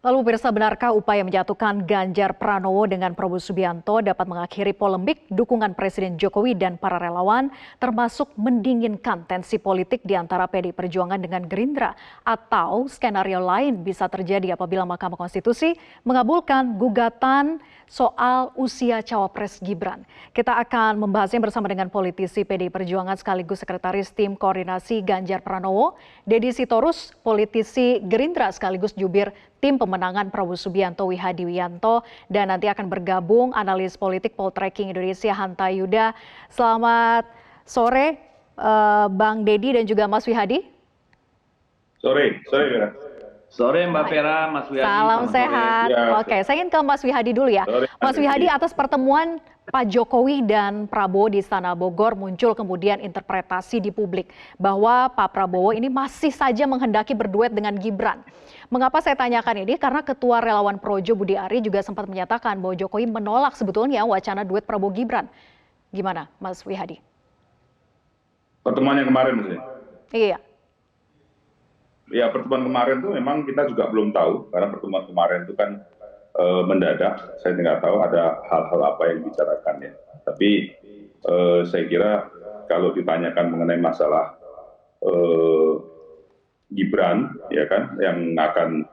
Lalu pemirsa, benarkah upaya menjatuhkan Ganjar Pranowo dengan Prabowo Subianto dapat mengakhiri polemik dukungan Presiden Jokowi dan para relawan, termasuk mendinginkan tensi politik di antara PDI Perjuangan dengan Gerindra? Atau skenario lain bisa terjadi apabila Mahkamah Konstitusi mengabulkan gugatan soal usia cawapres Gibran? Kita akan membahasnya bersama dengan politisi PDI Perjuangan sekaligus Sekretaris Tim Koordinasi Ganjar Pranowo, Deddy Sitorus, politisi Gerindra sekaligus jubir Tim Pemenangan Prabowo Subianto Wihadi Wiyanto, dan nanti akan bergabung analis politik Poltreking Indonesia Hanta Yuda. Selamat sore Bang Deddy dan juga Mas Wihadi. Sore Vera. Sore Mbak Vera, Mas Wihadi. Salam sehat. Ya, Oke, saya ingin ke Mas Wihadi dulu ya. Sore, Mas Wihadi, atas pertemuan Pak Jokowi dan Prabowo di Istana Bogor muncul kemudian interpretasi di publik bahwa Pak Prabowo ini masih saja menghendaki berduet dengan Gibran. Mengapa saya tanyakan ini? Karena Ketua Relawan Projo Budi Ari juga sempat menyatakan bahwa Jokowi menolak sebetulnya wacana duet Prabowo Gibran. Gimana Mas Wihadi? Pertemuan yang kemarin sih. Iya. Ya, pertemuan kemarin itu memang kita juga belum tahu, karena pertemuan kemarin itu kan mendadak. Saya tidak tahu ada hal-hal apa yang dibicarakan ya. Tapi saya kira kalau ditanyakan mengenai masalah Gibran, ya kan, yang akan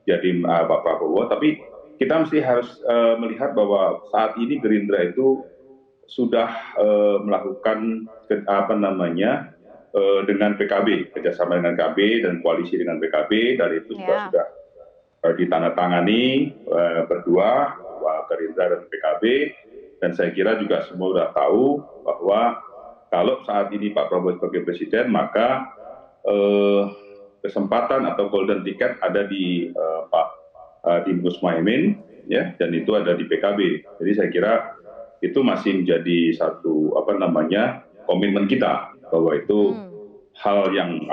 jadi Pak Prabowo, tapi kita mesti harus melihat bahwa saat ini Gerindra itu sudah melakukan dengan PKB, kerjasama dengan PKB dan koalisi dengan PKB, dan itu juga sudah ditandatangani berdua, Gerindra dan PKB, dan saya kira juga semua sudah tahu bahwa kalau saat ini Pak Prabowo sebagai presiden, maka kesempatan atau golden ticket ada di Pak Gus Muhaimin, ya, dan itu ada di PKB. Jadi saya kira itu masih menjadi satu komitmen kita bahwa itu hal yang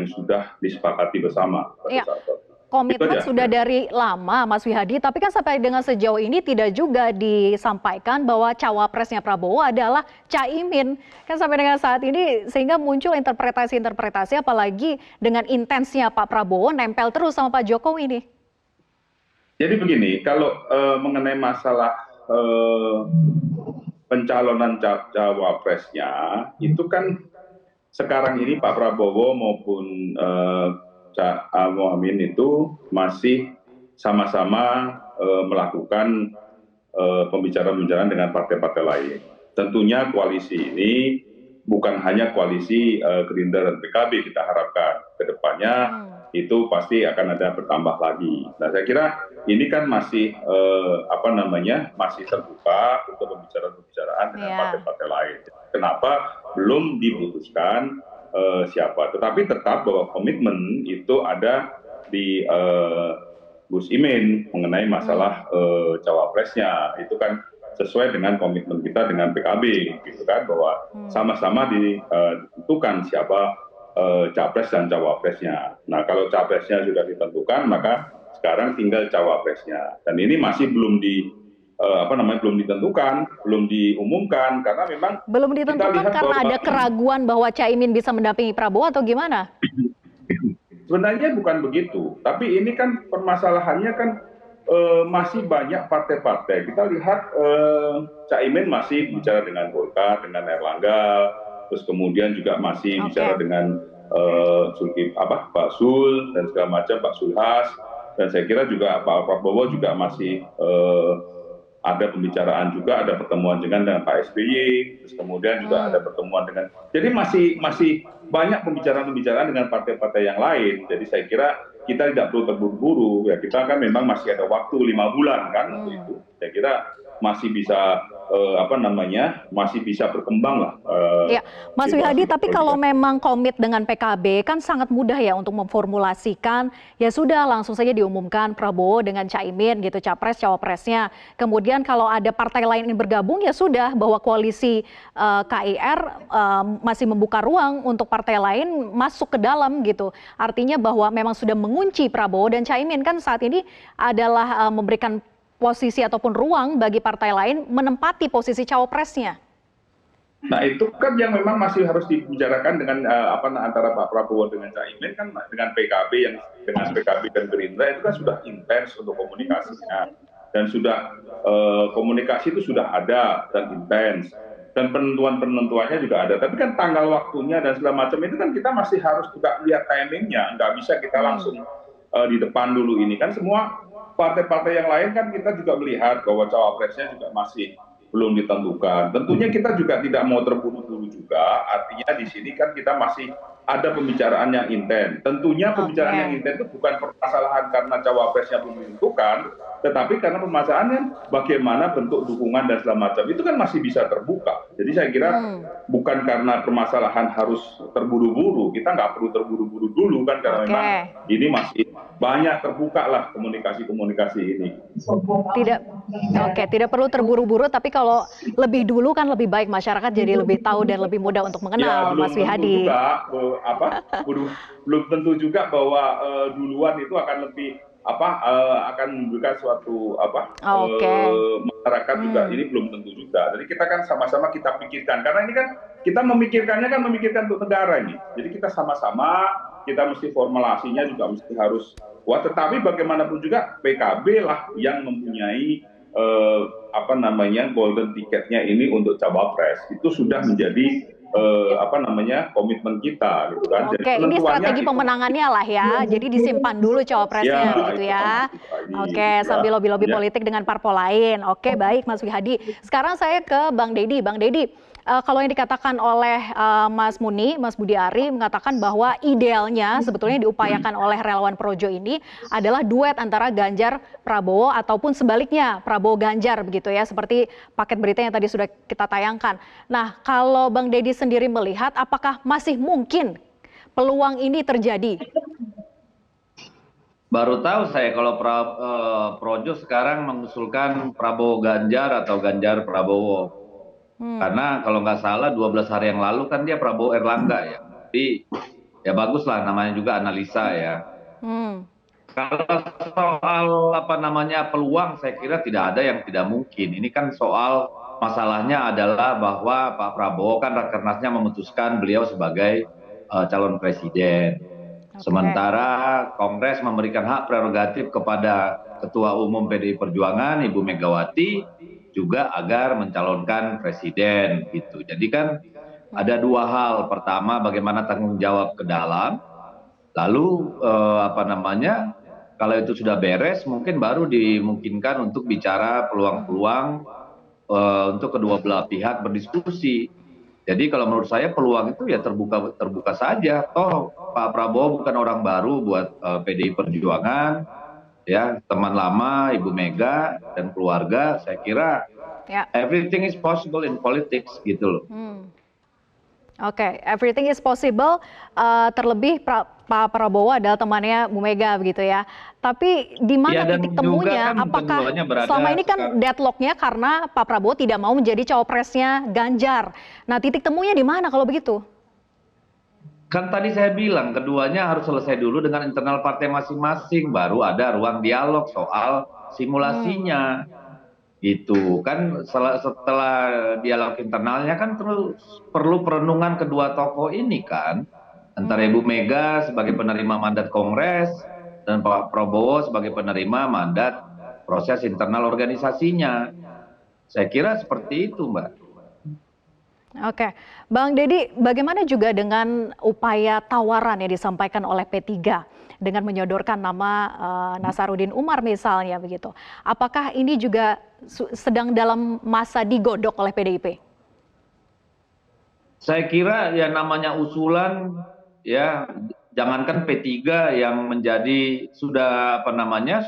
sudah disepakati bersama pada saat itu. Komitmen sudah dari lama, Mas Wihadi, tapi kan sampai dengan sejauh ini tidak juga disampaikan bahwa cawapresnya Prabowo adalah Caimin. Kan sampai dengan saat ini sehingga muncul interpretasi-interpretasi, apalagi dengan intensnya Pak Prabowo nempel terus sama Pak Jokowi ini. Jadi begini, kalau mengenai masalah pencalonan cawapresnya, itu kan sekarang ini Pak Prabowo maupun Cak Muhammad itu masih sama-sama melakukan pembicaraan dengan partai-partai lain. Tentunya koalisi ini bukan hanya koalisi Gerindra dan PKB, kita harapkan ke depannya itu pasti akan ada bertambah lagi. Nah, saya kira ini kan masih masih terbuka untuk pembicaraan dengan partai-partai lain. Kenapa belum diputuskan siapa? Tetapi tetap bahwa komitmen itu ada di Gus Imin mengenai masalah cawapresnya. Itu kan sesuai dengan komitmen kita dengan PKB, gitu kan, bahwa sama-sama ditentukan siapa capres dan cawapresnya. Nah, kalau capresnya sudah ditentukan, maka sekarang tinggal cawapresnya. Dan ini masih belum ditentukan, belum diumumkan, karena memang belum ditentukan karena ada keraguan bahwa Caimin bisa mendampingi Prabowo atau gimana? Sebenarnya bukan begitu, tapi ini kan permasalahannya kan masih banyak partai-partai. Kita lihat Caimin masih bicara dengan Golkar, dengan Erlangga, terus kemudian juga masih bicara dengan Pak Sul dan segala macam, Pak Sulhas, dan saya kira juga Pak Prabowo juga masih ada pembicaraan juga, ada pertemuan dengan Pak SBY, terus kemudian juga ada pertemuan dengan, jadi masih banyak pembicaraan dengan partai-partai yang lain. Jadi saya kira kita tidak perlu terburu-buru, ya, kita kan memang masih ada waktu 5 bulan kan untuk itu. Saya kira masih bisa masih bisa berkembang lah. Ya, Mas Wihadi, tapi kalau memang komit dengan PKB kan sangat mudah ya untuk memformulasikan, ya sudah langsung saja diumumkan Prabowo dengan Caimin gitu, capres cawapresnya. Kemudian kalau ada partai lain yang bergabung, ya sudah, bahwa koalisi KIR masih membuka ruang untuk partai lain masuk ke dalam gitu. Artinya bahwa memang sudah mengunci Prabowo dan Caimin kan saat ini adalah memberikan posisi ataupun ruang bagi partai lain menempati posisi cawapresnya. Nah itu kan yang memang masih harus dibicarakan dengan antara Pak Prabowo dengan Caimin kan dengan PKB dengan PKB dan Gerindra itu kan sudah intens untuk komunikasinya dan sudah komunikasi itu sudah ada dan intens dan penentuannya juga ada. Tapi kan tanggal waktunya dan segala macam itu kan kita masih harus juga lihat timingnya. Nggak bisa kita langsung di depan dulu ini kan semua partai-partai yang lain kan kita juga melihat bahwa cawapresnya juga masih belum ditentukan. Tentunya kita juga tidak mau terburu-buru juga, artinya di sini kan kita masih ada pembicaraan yang intens. Tentunya pembicaraan yang intens itu bukan permasalahan karena cawapresnya belum ditentukan, tetapi karena permasalahannya bagaimana bentuk dukungan dan segala macam. Itu kan masih bisa terbuka. Jadi saya kira bukan karena permasalahan harus terburu-buru, kita nggak perlu terburu-buru dulu kan, karena memang ini masih banyak terbuka lah komunikasi-komunikasi ini. Tidak perlu terburu-buru, tapi kalau lebih dulu kan lebih baik, masyarakat jadi lebih tahu dan lebih mudah untuk mengenal, Mas Wihadi. Belum tentu juga bahwa duluan itu akan lebih akan memberikan suatu masyarakat juga, ini belum tentu juga. Jadi kita kan sama-sama kita pikirkan, karena ini kan kita memikirkan untuk negara ini. Jadi kita sama-sama kita mesti formulasinya juga mesti harus kuat, tetapi bagaimanapun juga PKB lah yang mempunyai golden ticketnya ini untuk cawapres. Itu sudah menjadi komitmen kita gitu kan. Oke, ini strategi pemenangannya lah ya. Jadi disimpan dulu cawapresnya begitu ya. Oke, sambil lobby-lobby politik dengan parpol lain. Oke, baik Mas Wihadi. Sekarang saya ke Bang Deddy. Bang Deddy, kalau yang dikatakan oleh Mas Muni, Mas Budi Ari mengatakan bahwa idealnya sebetulnya diupayakan oleh relawan Projo ini adalah duet antara Ganjar Prabowo ataupun sebaliknya Prabowo Ganjar begitu ya, seperti paket berita yang tadi sudah kita tayangkan. Nah, kalau Bang Deddy sendiri melihat apakah masih mungkin peluang ini terjadi? Baru tahu saya kalau Projo sekarang mengusulkan Prabowo Ganjar atau Ganjar Prabowo. Karena kalau nggak salah 12 hari yang lalu kan dia Prabowo Erlangga ya. Tapi ya bagus lah, namanya juga analisa ya. Kalau soal peluang, saya kira tidak ada yang tidak mungkin. Ini kan soal masalahnya adalah bahwa Pak Prabowo kan Rakernasnya memutuskan beliau sebagai calon presiden. Sementara Kongres memberikan hak prerogatif kepada Ketua Umum PDI Perjuangan Ibu Megawati juga agar mencalonkan presiden gitu. Jadi kan ada dua hal. Pertama, bagaimana tanggung jawab ke dalam. Lalu kalau itu sudah beres, mungkin baru dimungkinkan untuk bicara peluang-peluang untuk kedua belah pihak berdiskusi. Jadi kalau menurut saya peluang itu ya terbuka saja. Toh Pak Prabowo bukan orang baru buat PDI Perjuangan. Ya, teman lama Ibu Mega dan keluarga, saya kira everything is possible in politics gitu loh. Oke, everything is possible, terlebih Pak Prabowo adalah temannya Bu Mega begitu ya. Tapi di mana titik temunya? Kan apakah selama ini kan deadlocknya karena Pak Prabowo tidak mau menjadi cawapresnya Ganjar. Nah, titik temunya di mana kalau begitu? Kan tadi saya bilang keduanya harus selesai dulu dengan internal partai masing-masing, baru ada ruang dialog soal simulasinya. Gitu kan, setelah dialog internalnya kan terus perlu perenungan kedua tokoh ini kan, antara Ibu Mega sebagai penerima mandat Kongres dan Pak Prabowo sebagai penerima mandat proses internal organisasinya. Saya kira seperti itu, Mbak. Oke, Bang Deddy, bagaimana juga dengan upaya tawaran yang disampaikan oleh P3 dengan menyodorkan nama Nasaruddin Umar misalnya begitu? Apakah ini juga sedang dalam masa digodok oleh PDIP? Saya kira ya namanya usulan ya, jangankan P3 yang menjadi sudah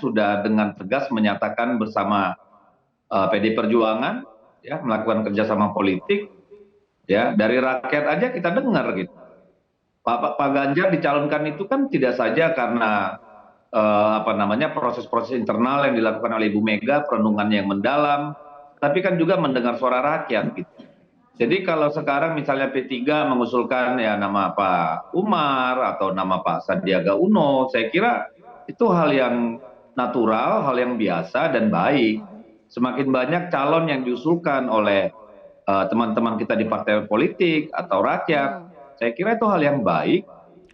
sudah dengan tegas menyatakan bersama PDI Perjuangan ya melakukan kerjasama politik. Ya, dari rakyat aja kita dengar gitu. Pak Ganjar dicalonkan itu kan tidak saja karena proses-proses internal yang dilakukan oleh Ibu Mega, perenungan yang mendalam, tapi kan juga mendengar suara rakyat gitu. Jadi kalau sekarang misalnya P3 mengusulkan ya nama Pak Umar atau nama Pak Sandiaga Uno, saya kira itu hal yang natural, hal yang biasa dan baik. Semakin banyak calon yang diusulkan oleh teman-teman kita di partai politik atau rakyat. Saya kira itu hal yang baik,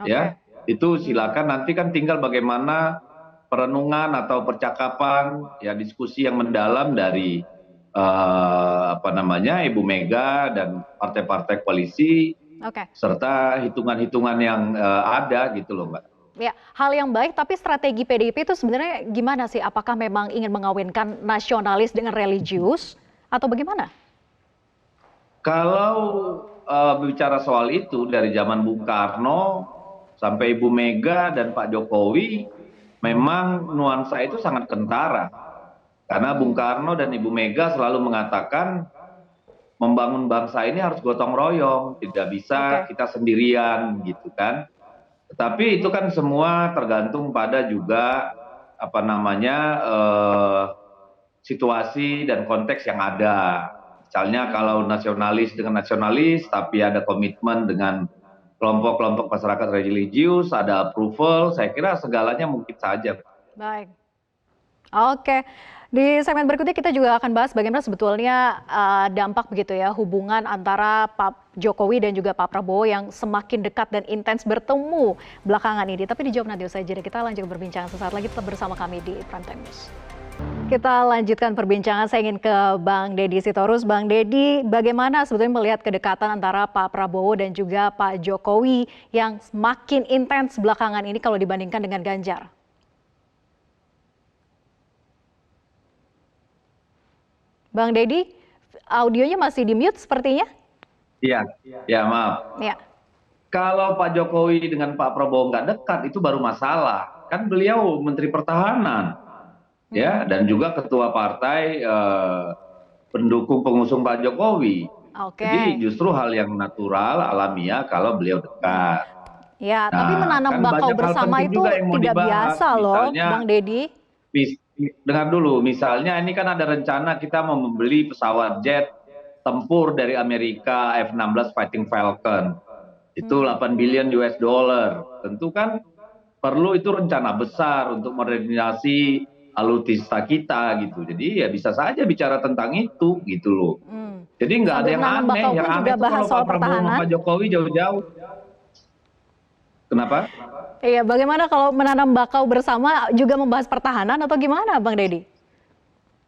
ya. Itu silakan, nanti kan tinggal bagaimana perenungan atau percakapan, ya diskusi yang mendalam dari Ibu Mega dan partai-partai koalisi, serta hitungan-hitungan yang ada gitu loh, Mbak. Ya, hal yang baik, tapi strategi PDIP itu sebenarnya gimana sih? Apakah memang ingin mengawinkan nasionalis dengan religius atau bagaimana? Kalau bicara soal itu dari zaman Bung Karno sampai Ibu Mega dan Pak Jokowi, memang nuansa itu sangat kentara. Karena Bung Karno dan Ibu Mega selalu mengatakan membangun bangsa ini harus gotong royong, tidak bisa kita sendirian gitu kan. Tetapi itu kan semua tergantung pada juga situasi dan konteks yang ada. Misalnya kalau nasionalis dengan nasionalis, tapi ada komitmen dengan kelompok-kelompok masyarakat religius, ada approval, saya kira segalanya mungkin saja. Baik. Oke. Di segmen berikutnya kita juga akan bahas bagaimana sebetulnya dampak begitu ya hubungan antara Pak Jokowi dan juga Pak Prabowo yang semakin dekat dan intens bertemu belakangan ini. Tapi dijawab nanti usai jeda. Kita lanjut berbincang sesaat lagi, tetap bersama kami di Prime Time News. Kita lanjutkan perbincangan, saya ingin ke Bang Deddy Sitorus. Bang Deddy, bagaimana sebetulnya melihat kedekatan antara Pak Prabowo dan juga Pak Jokowi yang semakin intens belakangan ini kalau dibandingkan dengan Ganjar? Bang Deddy, audionya masih di mute sepertinya? Iya, ya maaf. Ya. Kalau Pak Jokowi dengan Pak Prabowo nggak dekat, itu baru masalah. Kan beliau Menteri Pertahanan, ya, dan juga ketua partai pendukung pengusung Pak Jokowi. Jadi justru hal yang natural, alamiah kalau beliau dekat. Ya, tapi menanam bakau bersama itu tidak biasa loh, Bang Deddy. Dengar dulu, misalnya ini kan ada rencana kita mau membeli pesawat jet tempur dari Amerika F-16 Fighting Falcon. Itu 8 billion US dollar. Tentu kan perlu itu rencana besar untuk modernisasi alutsista kita gitu. Jadi ya bisa saja bicara tentang itu gitu loh. Jadi nggak ada yang aneh. Yang aneh itu kalau Pak Prabowo sama Pak Jokowi jauh-jauh. Kenapa? Iya, bagaimana kalau menanam bakau bersama juga membahas pertahanan atau gimana, Bang Deddy?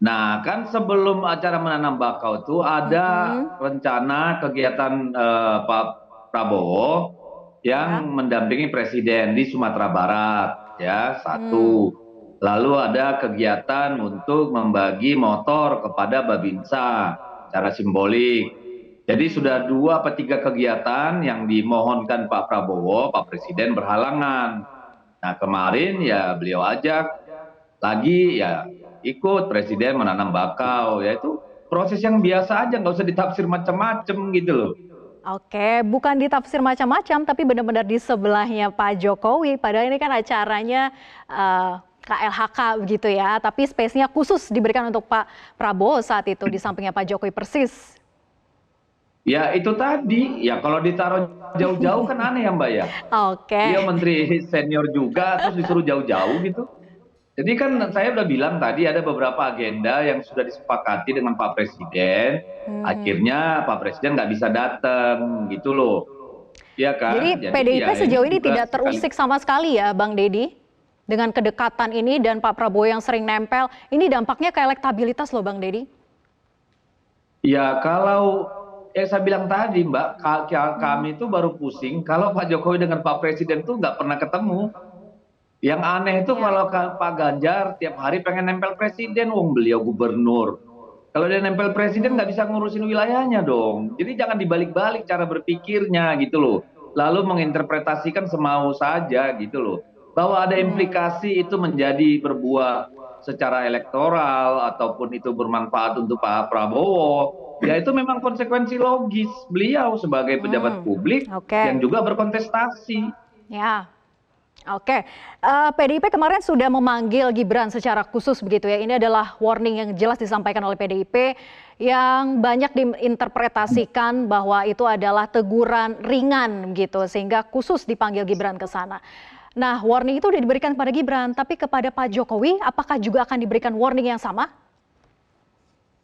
Nah, kan sebelum acara menanam bakau itu ada rencana kegiatan Pak Prabowo yang mendampingi Presiden di Sumatera Barat, ya, satu. Lalu ada kegiatan untuk membagi motor kepada Babinsa secara simbolik. Jadi sudah 2 atau 3 kegiatan yang dimohonkan Pak Prabowo, Pak Presiden berhalangan. Nah kemarin ya beliau ajak lagi ya ikut Presiden menanam bakau, ya itu proses yang biasa aja, nggak usah ditafsir macam-macam gitu loh. Oke, bukan ditafsir macam-macam, tapi benar-benar di sebelahnya Pak Jokowi. Padahal ini kan acaranya KLHK begitu ya, tapi space-nya khusus diberikan untuk Pak Prabowo saat itu di sampingnya Pak Jokowi persis. Ya itu tadi, ya kalau ditaruh jauh-jauh kan aneh ya Mbak ya. Oke. Dia menteri senior juga, terus disuruh jauh-jauh gitu. Jadi kan saya udah bilang tadi ada beberapa agenda yang sudah disepakati dengan Pak Presiden. Akhirnya Pak Presiden nggak bisa datang gitu loh. Iya kan? Jadi PDIP ya, sejauh ini tidak terusik sama sekali ya Bang Deddy? Dengan kedekatan ini dan Pak Prabowo yang sering nempel, ini dampaknya ke elektabilitas loh Bang Deddy. Ya kalau saya bilang tadi Mbak, kami itu baru pusing kalau Pak Jokowi dengan Pak Presiden tuh nggak pernah ketemu. Yang aneh itu kalau Pak Ganjar tiap hari pengen nempel Presiden, wong beliau gubernur. Kalau dia nempel Presiden nggak bisa ngurusin wilayahnya dong. Jadi jangan dibalik-balik cara berpikirnya gitu loh. Lalu menginterpretasikan semau saja gitu loh. Bahwa ada implikasi itu menjadi berbuah secara elektoral ataupun itu bermanfaat untuk Pak Prabowo. Ya itu memang konsekuensi logis beliau sebagai pejabat publik yang juga berkontestasi. Ya, oke. PDIP kemarin sudah memanggil Gibran secara khusus begitu ya. Ini adalah warning yang jelas disampaikan oleh PDIP yang banyak diinterpretasikan bahwa itu adalah teguran ringan gitu sehingga khusus dipanggil Gibran ke sana. Nah, warning itu sudah diberikan kepada Gibran, tapi kepada Pak Jokowi apakah juga akan diberikan warning yang sama?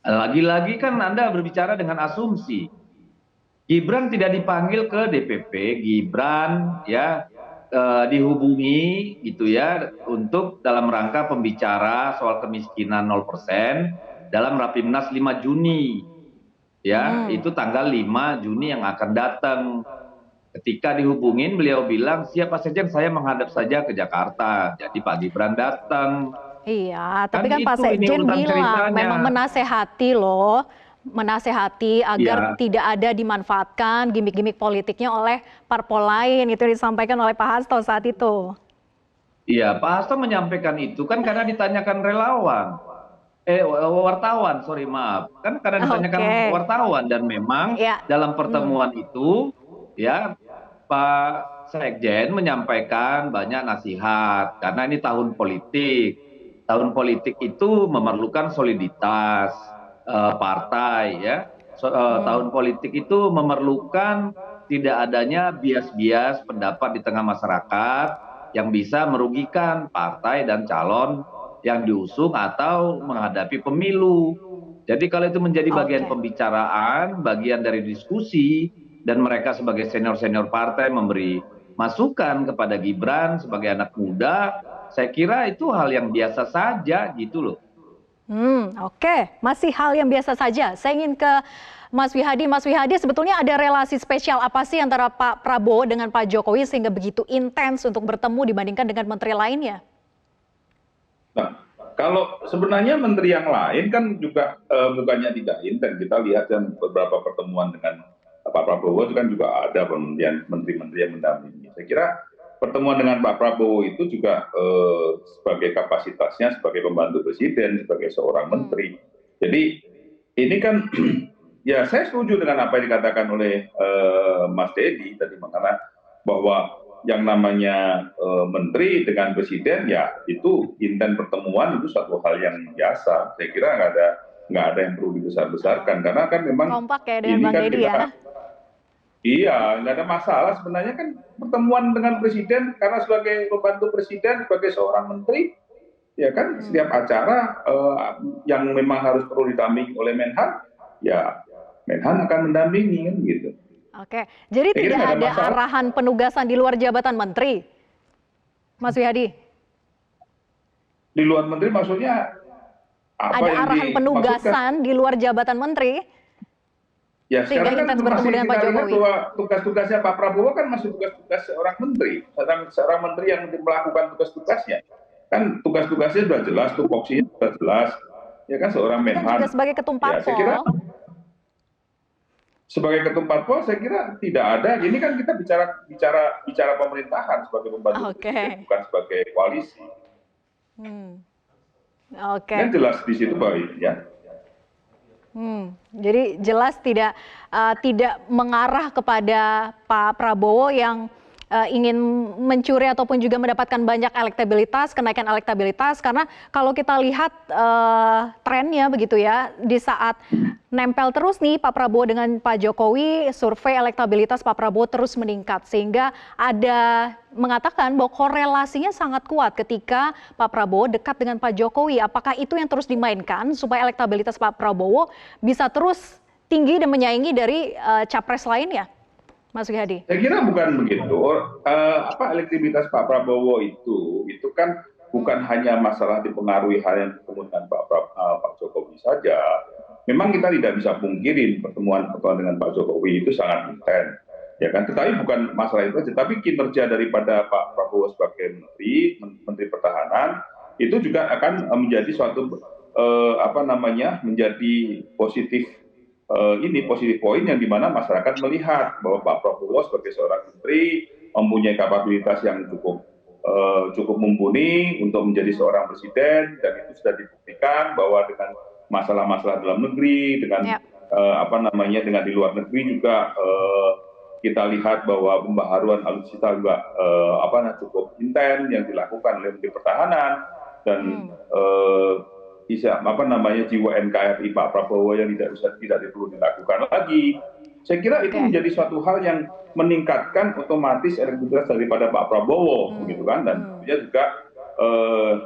Lagi-lagi kan Anda berbicara dengan asumsi. Gibran tidak dipanggil ke DPP, Gibran ya dihubungi gitu ya untuk dalam rangka pembicara soal kemiskinan 0% dalam Rapimnas 5 Juni. Ya, itu tanggal 5 Juni yang akan datang. Ketika dihubungin beliau bilang siapa saja saya menghadap saja ke Jakarta. Jadi Pak Gibran datang. Iya, tapi Kan kan Pak itu ini Sekjen urutan bilang ceritanya. memang menasehati loh, menasehati agar Iya. tidak ada dimanfaatkan gimmick-gimmick politiknya oleh parpol lain. Itu disampaikan oleh Pak Hasto saat itu. Iya, Pak Hasto menyampaikan itu kan karena ditanyakan relawan. Wartawan, sorry maaf. Kan karena ditanyakan Oke, wartawan dan memang ya. dalam Hmm. pertemuan itu ya Pak Sekjen menyampaikan banyak nasihat karena ini tahun politik. Tahun politik itu memerlukan soliditas partai ya. Tahun politik itu memerlukan tidak adanya bias-bias pendapat di tengah masyarakat yang bisa merugikan partai dan calon yang diusung atau menghadapi pemilu. Jadi kalau itu menjadi bagian Oke. pembicaraan, bagian dari diskusi, dan mereka sebagai senior-senior partai memberi masukan kepada Gibran sebagai anak muda, saya kira itu hal yang biasa saja gitu loh. Oke, masih hal yang biasa saja. Saya ingin ke Mas Wihadi. Mas Wihadi, sebetulnya ada relasi spesial apa sih antara Pak Prabowo dengan Pak Jokowi sehingga begitu intens untuk bertemu dibandingkan dengan menteri lainnya? Nah, kalau sebenarnya menteri yang lain kan juga bukannya tidak intens. Kita lihat kan beberapa pertemuan dengan Pak Prabowo itu kan juga ada kemudian menteri-menteri yang mendampingi. Saya kira pertemuan dengan Pak Prabowo itu juga sebagai kapasitasnya sebagai pembantu presiden, sebagai seorang menteri. Jadi ini kan ya saya setuju dengan apa yang dikatakan oleh Mas Dedi tadi mengenai bahwa yang namanya menteri dengan presiden ya itu intent pertemuan itu satu hal yang biasa. Saya kira nggak ada yang perlu dibesar-besarkan karena kan memang Kompak ya dengan ini Bang kan Dedi ya? kita iya nggak ada masalah sebenarnya kan pertemuan dengan presiden karena sebagai pembantu presiden sebagai seorang menteri ya kan setiap acara yang memang harus perlu didampingi oleh Menhan ya Menhan akan mendampingi kan gitu. Oke, jadi Saya kira tidak nggak ada ada masalah. arahan penugasan di luar jabatan menteri, Mas Wihadi? Di luar menteri maksudnya apa Ada yang arahan dimaksudkan? penugasan di luar jabatan menteri Ya sehingga sekarang kan intens bertemu masih dengan Pak kita lihat Jokowi? bahwa tugas-tugasnya Pak Prabowo kan masih tugas-tugas seorang menteri, seorang menteri yang melakukan tugas-tugasnya. Kan tugas-tugasnya sudah jelas, tupoksinya sudah jelas, ya kan seorang Tapi kan juga Menhan. sebagai ketum Ya saya kira parpol. sebagai ketum parpol saya kira tidak ada. Ini kan kita bicara pemerintahan sebagai pembantu Oke. presiden, bukan sebagai koalisi. Oke. Kan jelas di situ bahwa ya. Jadi jelas tidak mengarah kepada Pak Prabowo yang ingin mencuri ataupun juga mendapatkan banyak elektabilitas, kenaikan elektabilitas, karena kalau kita lihat trennya begitu ya, di saat nempel terus nih Pak Prabowo dengan Pak Jokowi, survei elektabilitas Pak Prabowo terus meningkat, sehingga ada mengatakan bahwa korelasinya sangat kuat ketika Pak Prabowo dekat dengan Pak Jokowi. Apakah itu yang terus dimainkan supaya elektabilitas Pak Prabowo bisa terus tinggi dan menyaingi dari capres lainnya, Mas Wihadi? Saya kira bukan begitu. Elektabilitas Pak Prabowo itu kan bukan hanya masalah dipengaruhi hal yang ketemu dengan Pak Jokowi saja. Memang kita tidak bisa pungkirin pertemuan dengan Pak Jokowi itu sangat intens, ya kan. Tetapi bukan masalah itu saja, tapi kinerja daripada Pak Prabowo sebagai Menteri Pertahanan itu juga akan menjadi suatu menjadi positif positif poin yang dimana masyarakat melihat bahwa Pak Prabowo sebagai seorang menteri mempunyai kapabilitas yang cukup mumpuni untuk menjadi seorang presiden dan itu sudah dibuktikan bahwa dengan masalah-masalah dalam negeri dengan dengan di luar negeri juga kita lihat bahwa pembaharuan alutsista juga cukup intens yang dilakukan oleh Menteri Pertahanan dan jiwa NKRI Pak Prabowo yang tidak perlu dilakukan lagi. Saya kira itu menjadi suatu hal yang meningkatkan otomatis elektabilitas daripada Pak Prabowo, begitu kan? Dan tentunya juga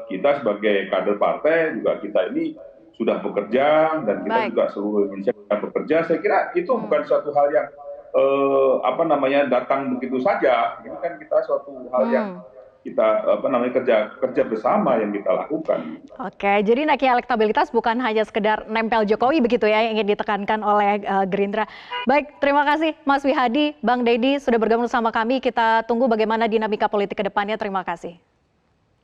kita sebagai kader partai juga kita ini sudah bekerja dan kita Baik. juga seluruh Indonesia sudah bekerja. Saya kira itu bukan suatu hal yang datang begitu saja. Ini kan kita suatu hal yang kita kerja bersama yang kita lakukan. Oke, jadi naiknya elektabilitas bukan hanya sekedar nempel Jokowi begitu ya yang ingin ditekankan oleh Gerindra. Baik, terima kasih Mas Wihadi, Bang Deddy sudah bergabung sama kami. Kita tunggu bagaimana dinamika politik ke depannya. Terima kasih.